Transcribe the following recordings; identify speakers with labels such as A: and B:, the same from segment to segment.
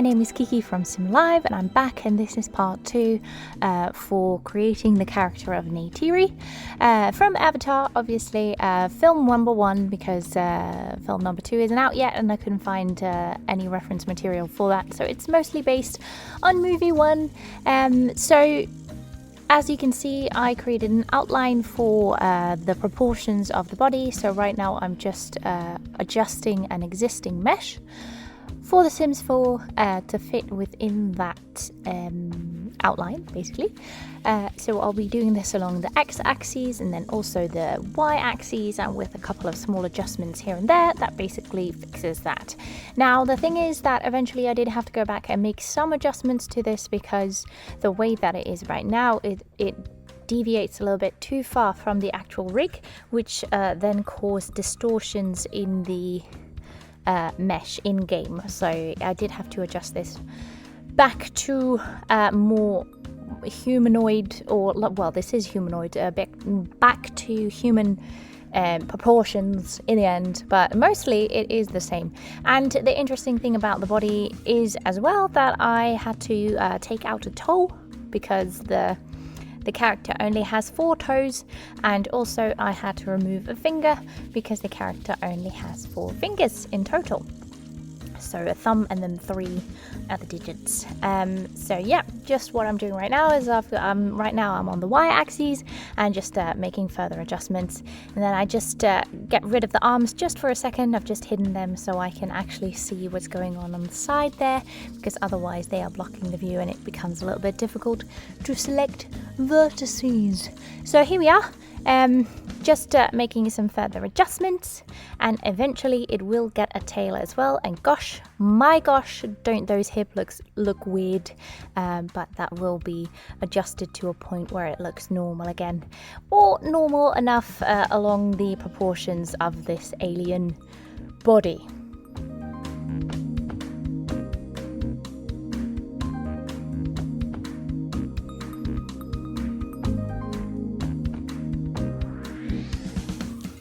A: my name is Kiki from KikiSimLive and I'm back, and this is part 2 for creating the character of Neytiri from Avatar, obviously, film number 1, because film number 2 isn't out yet and I couldn't find any reference material for that, so it's mostly based on movie 1. So as you can see, I created an outline for the proportions of the body. So right now I'm just adjusting an existing mesh for The Sims 4 to fit within that outline, basically. So I'll be doing this along the x-axis and then also the y-axis, and with a couple of small adjustments here and there that basically fixes that. Now the thing is that eventually I did have to go back and make some adjustments to this, because the way that it is right now, it deviates a little bit too far from the actual rig, which then caused distortions in the mesh in game. So I did have to adjust this back to more humanoid, or well, this is humanoid, back to human proportions in the end, but mostly it is the same. And the interesting thing about the body is as well that I had to take out a toe, because the character only has 4 toes, and also I had to remove a finger because the character only has 4 fingers in total. So a thumb and then 3 other digits. So yeah, just what I'm doing right now is right now I'm on the y-axis and just making further adjustments, and then I just get rid of the arms just for a second. I've just hidden them so I can actually see what's going on the side there, because otherwise they are blocking the view and it becomes a little bit difficult to select vertices. So here we are. Just making some further adjustments, and eventually it will get a tail as well. And gosh, my gosh, don't those hips look weird, but that will be adjusted to a point where it looks normal again, or normal enough along the proportions of this alien body.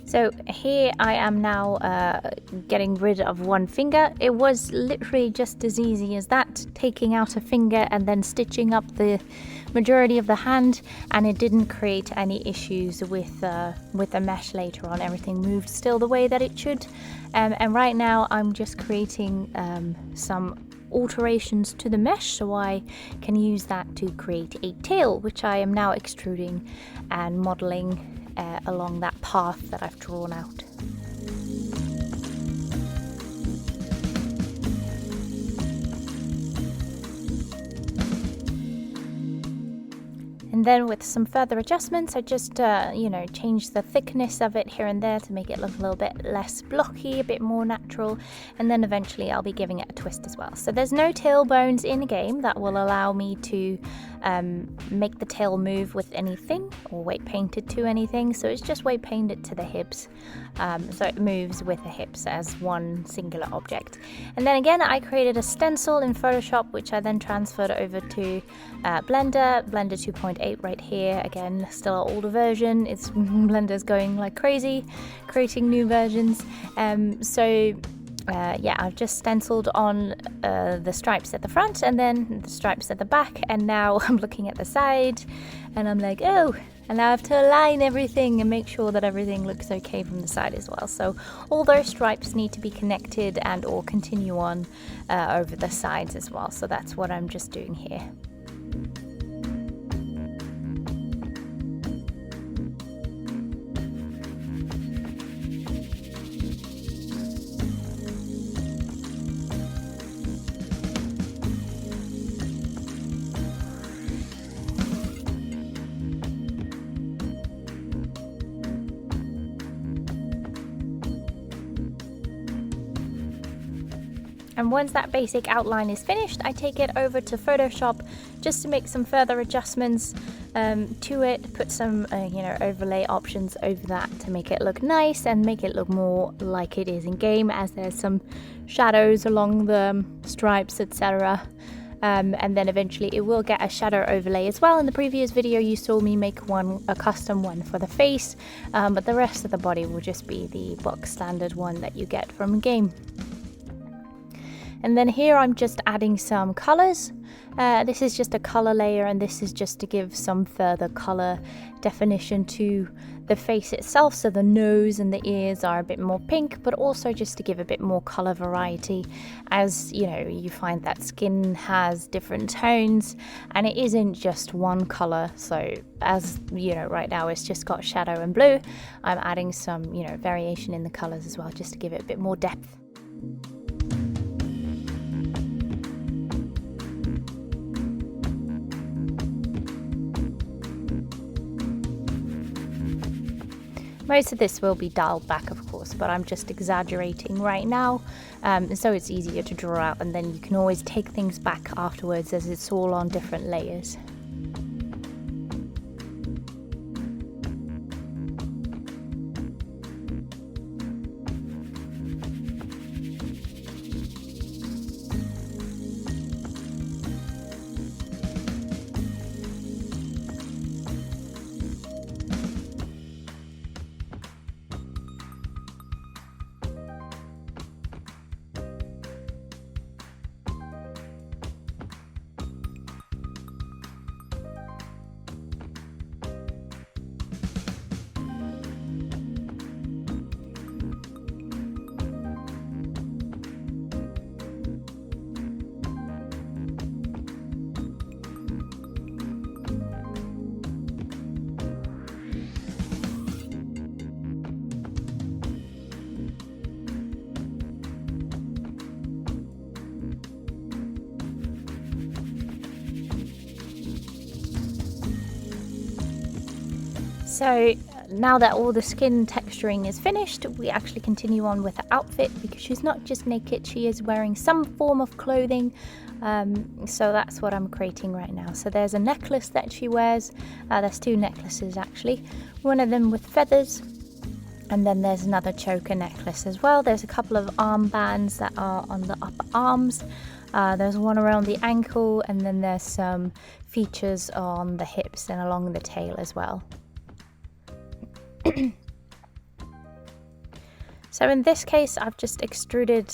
A: So here I am now getting rid of one finger. It was literally just as easy as that, taking out a finger and then stitching up the majority of the hand, and it didn't create any issues with the mesh later on. Everything moved still the way that it should. And right now I'm just creating some alterations to the mesh so I can use that to create a tail, which I am now extruding and modeling along that path that I've drawn out. And then with some further adjustments, I just, changed the thickness of it here and there to make it look a little bit less blocky, a bit more natural. And then eventually I'll be giving it a twist as well. So there's no tailbones in the game that will allow me to make the tail move with anything or weight paint it to anything. So it's just weight painted to the hips. So it moves with the hips as one singular object. And then again, I created a stencil in Photoshop, which I then transferred over to Blender 2.8 right here. Again, still an older version. It's Blender's going like crazy, creating new versions. Yeah, I've just stenciled on the stripes at the front and then the stripes at the back, and now I'm looking at the side and I'm like, oh, and now I have to align everything and make sure that everything looks okay from the side as well. So all those stripes need to be connected and or continue on over the sides as well. So that's what I'm just doing here. And once that basic outline is finished, I take it over to Photoshop just to make some further adjustments to it, put some overlay options over that to make it look nice and make it look more like it is in game, as there's some shadows along the stripes, etc. And then eventually it will get a shadow overlay as well. In the previous video you saw me make a custom one for the face, but the rest of the body will just be the box standard one that you get from game. And then here I'm just adding some colors. This is just a color layer, and this is just to give some further color definition to the face itself. So the nose and the ears are a bit more pink, but also just to give a bit more color variety, as you know, you find that skin has different tones and it isn't just one color. So as you know, right now it's just got shadow and blue. I'm adding some, you know, variation in the colors as well, just to give it a bit more depth. Most of this will be dialed back, of course, but I'm just exaggerating right now, so it's easier to draw out, and then you can always take things back afterwards as it's all on different layers. So now that all the skin texturing is finished, we actually continue on with the outfit, because she's not just naked, she is wearing some form of clothing. So that's what I'm creating right now. So there's a necklace that she wears. There's two necklaces actually, one of them with feathers, and then there's another choker necklace as well. There's a couple of armbands that are on the upper arms. There's one around the ankle, and then there's some features on the hips and along the tail as well. So in this case, I've just extruded,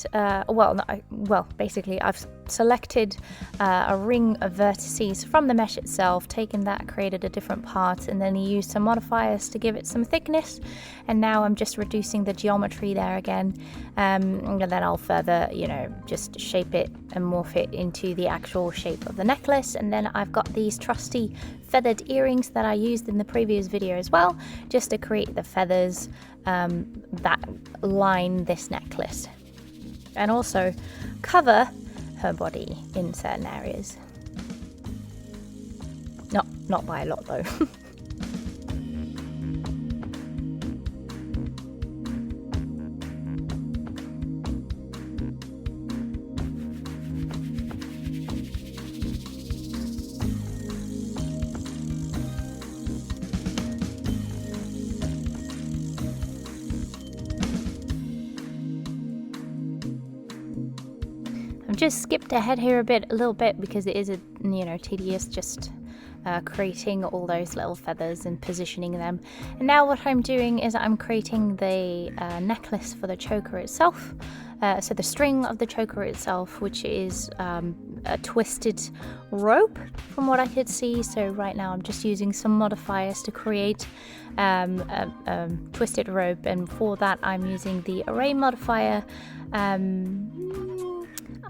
A: basically I've selected a ring of vertices from the mesh itself, taken that, created a different part, and then used some modifiers to give it some thickness. And now I'm just reducing the geometry there again, and then I'll further, you know, just shape it and morph it into the actual shape of the necklace. And then I've got these trusty feathered earrings that I used in the previous video as well, just to create the feathers that line this necklace, and also cover her body in certain areas. Not by a lot though. Just skipped ahead here a little bit because it is tedious just creating all those little feathers and positioning them. And now what I'm doing is I'm creating the necklace for the choker itself. So the string of the choker itself, which is a twisted rope from what I could see. So right now I'm just using some modifiers to create a twisted rope, and for that I'm using the array modifier.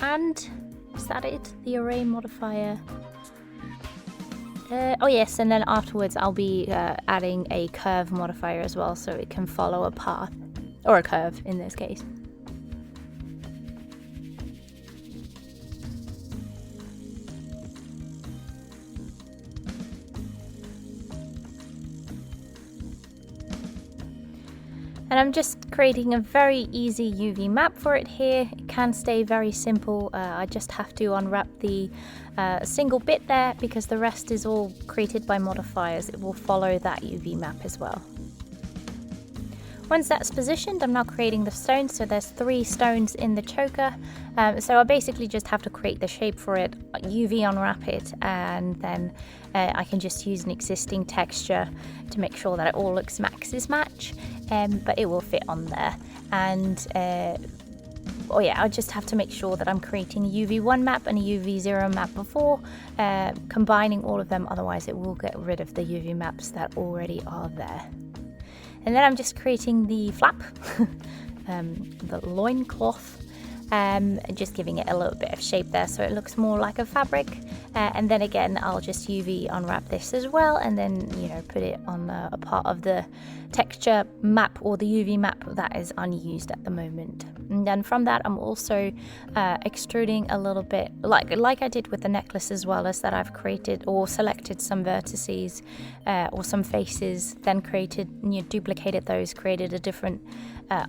A: And is that it? The array modifier. Oh yes, and then afterwards I'll be adding a curve modifier as well, so it can follow a path, or a curve in this case. And I'm just creating a very easy UV map for it here. It can stay very simple. I just have to unwrap the single bit there, because the rest is all created by modifiers. It will follow that UV map as well. Once that's positioned, I'm now creating the stones. So there's 3 stones in the choker. So I basically just have to create the shape for it, UV unwrap it, and then I can just use an existing texture to make sure that it all looks Maxis match, but it will fit on there. And oh yeah, I just have to make sure that I'm creating a UV1 map and a UV0 map before combining all of them, otherwise it will get rid of the UV maps that already are there. And then I'm just creating the flap, the loincloth, just giving it a little bit of shape there so it looks more like a fabric. And then again, I'll just UV unwrap this as well, and then, you know, put it on a part of the texture map or the UV map that is unused at the moment. And then from that, I'm also extruding a little bit, like I did with the necklace as well, as that I've created or selected some vertices or some faces, then created, you know, duplicated those, created a different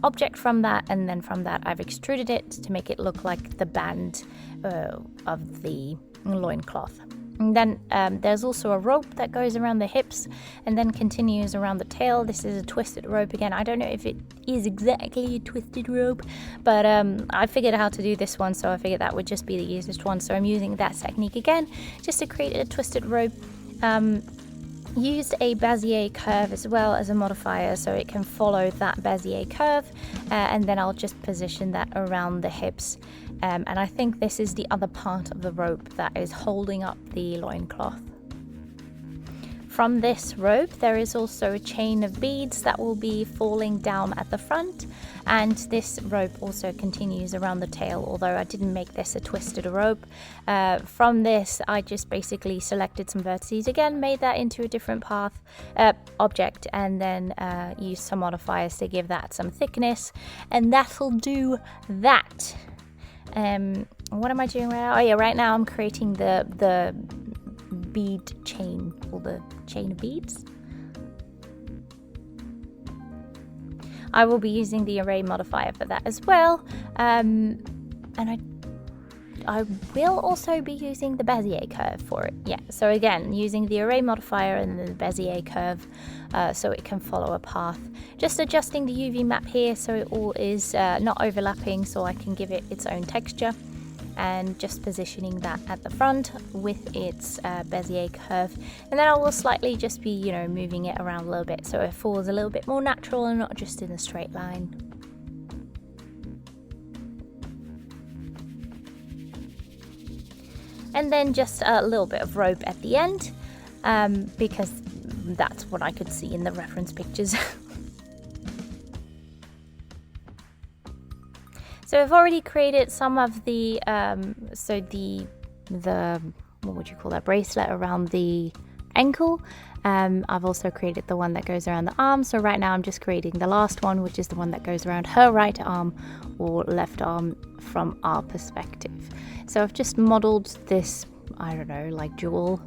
A: object from that, and then from that I've extruded it to make it look like the band of the loincloth. And then there's also a rope that goes around the hips and then continues around the tail. This is a twisted rope again. I don't know if it is exactly a twisted rope, but I figured out how to do this one, so I figured that would just be the easiest one. So I'm using that technique again just to create a twisted rope. Used a Bezier curve as well as a modifier so it can follow that Bezier curve, and then I'll just position that around the hips. And I think this is the other part of the rope that is holding up the loincloth. From this rope, there is also a chain of beads that will be falling down at the front, and this rope also continues around the tail, although I didn't make this a twisted rope. From this, I just basically selected some vertices again, made that into a different path object, and then used some modifiers to give that some thickness, and that'll do that. What am I doing right now? Oh yeah, right now I'm creating the bead chain, or the chain of beads. I will be using the array modifier for that as well, and I will also be using the Bezier curve for it. Yeah, so again, using the array modifier and the Bezier curve so it can follow a path. Just adjusting the UV map here so it all is not overlapping, so I can give it its own texture. And just positioning that at the front with its Bezier curve, and then I will slightly just be, you know, moving it around a little bit so it falls a little bit more natural and not just in a straight line. And then just a little bit of rope at the end, because that's what I could see in the reference pictures. So I've already created some of the what would you call that, bracelet around the ankle. I've also created the one that goes around the arm. So right now I'm just creating the last one, which is the one that goes around her right arm or left arm from our perspective. So I've just modeled this, I don't know, like jewel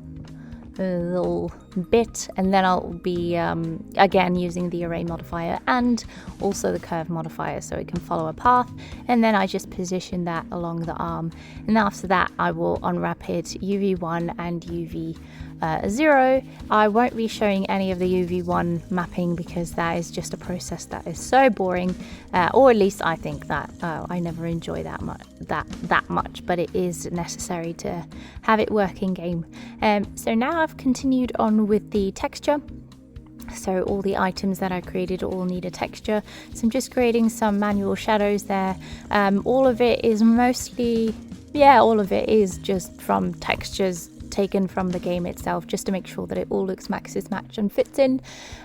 A: little bit, and then I'll be again using the array modifier and also the curve modifier so it can follow a path, and then I just position that along the arm, and after that I will unwrap it UV1 and UV0. I won't be showing any of the UV1 mapping because that is just a process that is so boring, or at least I think that I never enjoy that much, but it is necessary to have it work in game. So now I've continued on with the texture. So all the items that I created all need a texture. So I'm just creating some manual shadows there. All of it is mostly, all of it is just from textures taken from the game itself, just to make sure that it all looks Maxis match and fits in,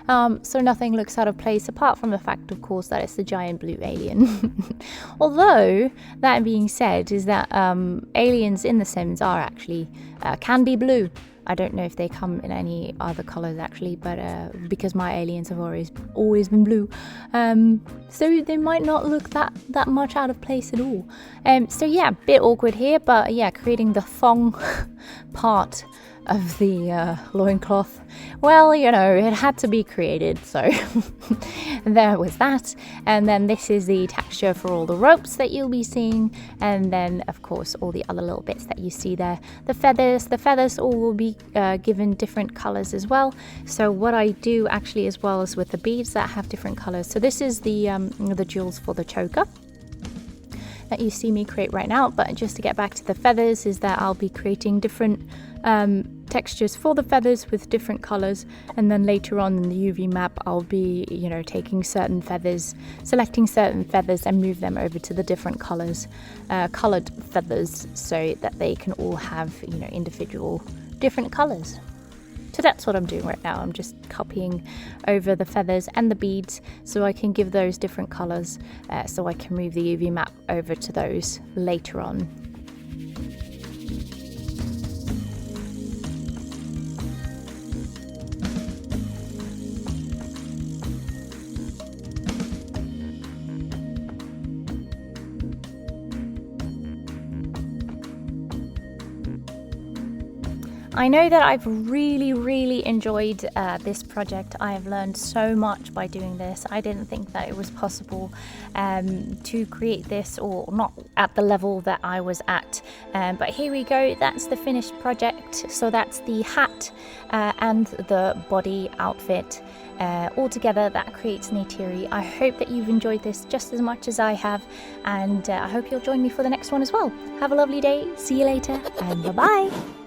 A: so nothing looks out of place, apart from the fact, of course, that it's the giant blue alien. Although, that being said, is that aliens in The Sims are actually, can be blue. I don't know if they come in any other colors actually, but because my aliens have always been blue, so they might not look that much out of place at all. So yeah, bit awkward here, but yeah, creating the thong part of the loincloth, well, you know, it had to be created, so there was that. And then this is the texture for all the ropes that you'll be seeing, and then of course all the other little bits that you see there. The feathers all will be given different colors as well. So what I do actually as well is with the beads that have different colors. So this is the jewels for the choker that you see me create right now, but just to get back to the feathers, is that I'll be creating different textures for the feathers with different colors, and then later on in the UV map I'll be, you know, taking certain feathers, selecting certain feathers and move them over to the different colors, colored feathers, so that they can all have, you know, individual different colors. So that's what I'm doing right now. I'm just copying over the feathers and the beads so I can give those different colors, so I can move the UV map over to those later on. I know that I've really enjoyed this project. I have learned so much by doing this. I didn't think that it was possible to create this, or not at the level that I was at. But here we go, that's the finished project. So that's the hat and the body outfit. All together that creates Neytiri. I hope that you've enjoyed this just as much as I have, and I hope you'll join me for the next one as well. Have a lovely day, see you later, and bye bye.